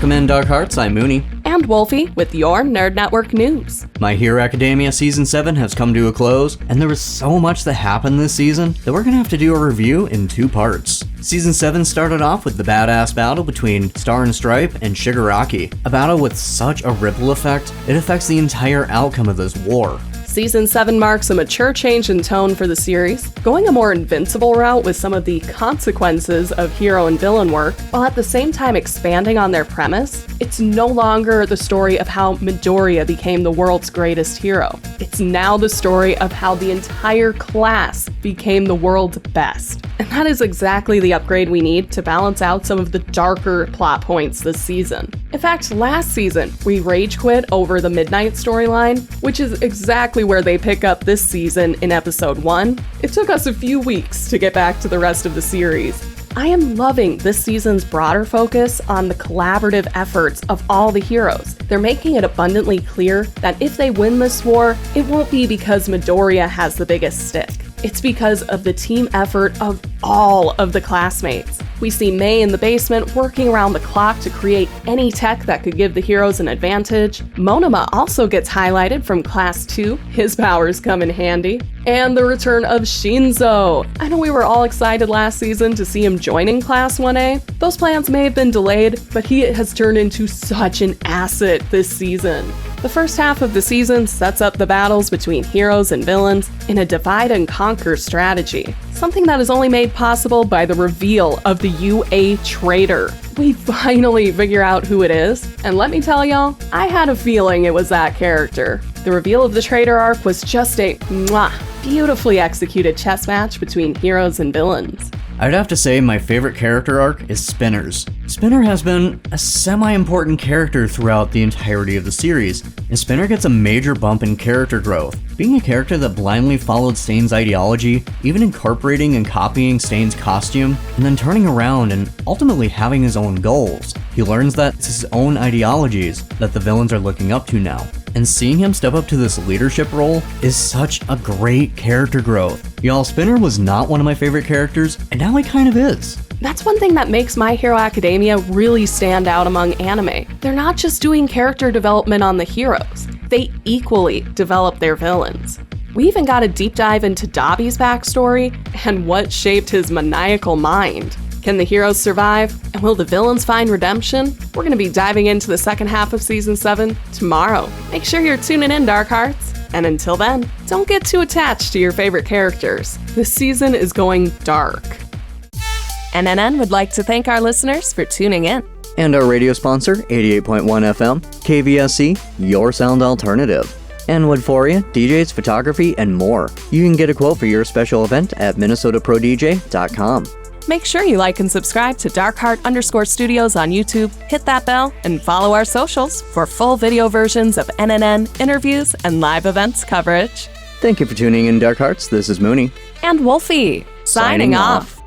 Welcome in, Dark Hearts. I'm Mooney. And Wolfie with your Nerd Network news. My Hero Academia Season 7 has come to a close, and there was so much that happened this season that we're gonna have to do a review in 2 parts. Season 7 started off with the badass battle between Star and Stripe and Shigaraki, a battle with such a ripple effect, it affects the entire outcome of this war. Season 7 marks a mature change in tone for the series, going a more invincible route with some of the consequences of hero and villain work, while at the same time expanding on their premise. It's no longer the story of how Midoriya became the world's greatest hero. It's now the story of how the entire class became the world's best. And that is exactly the upgrade we need to balance out some of the darker plot points this season. In fact, last season, we rage quit over the Midnight storyline, which is exactly where they pick up this season in episode 1. It took us a few weeks to get back to the rest of the series. I am loving this season's broader focus on the collaborative efforts of all the heroes. They're making it abundantly clear that if they win this war, it won't be because Midoriya has the biggest stick. It's because of the team effort of all of the classmates. We see Mei in the basement working around the clock to create any tech that could give the heroes an advantage. Monoma also gets highlighted from Class 2, his powers come in handy. And the return of Shinzo. I know we were all excited last season to see him joining Class 1A. Those plans may have been delayed, but he has turned into such an asset this season. The first half of the season sets up the battles between heroes and villains in a divide and conquer strategy, something that is only made possible by the reveal of the UA traitor. We finally figure out who it is, and let me tell y'all, I had a feeling it was that character. The reveal of the traitor arc was just a beautifully executed chess match between heroes and villains. I'd have to say my favorite character arc is Spinner's. Spinner has been a semi-important character throughout the entirety of the series, and Spinner gets a major bump in character growth. Being a character that blindly followed Stain's ideology, even incorporating and copying Stain's costume, and then turning around and ultimately having his own goals. He learns that it's his own ideologies that the villains are looking up to now. And seeing him step up to this leadership role is such a great character growth. Y'all, Spinner was not one of my favorite characters, and now he kind of is. That's one thing that makes My Hero Academia really stand out among anime. They're not just doing character development on the heroes, they equally develop their villains. We even got a deep dive into Dabi's backstory and what shaped his maniacal mind. Can the heroes survive? And will the villains find redemption? We're going to be diving into the second half of Season 7 tomorrow. Make sure you're tuning in, Dark Hearts. And until then, don't get too attached to your favorite characters. This season is going dark. NNN would like to thank our listeners for tuning in. And our radio sponsor, 88.1 FM, KVSC, your sound alternative. And Woodforia, DJs, photography, and more. You can get a quote for your special event at MinnesotaProDJ.com. Make sure you like and subscribe to DarkHeart_Studios on YouTube, hit that bell, and follow our socials for full video versions of NNN, interviews, and live events coverage. Thank you for tuning in, Dark Hearts. This is Mooney. And Wolfie, signing off.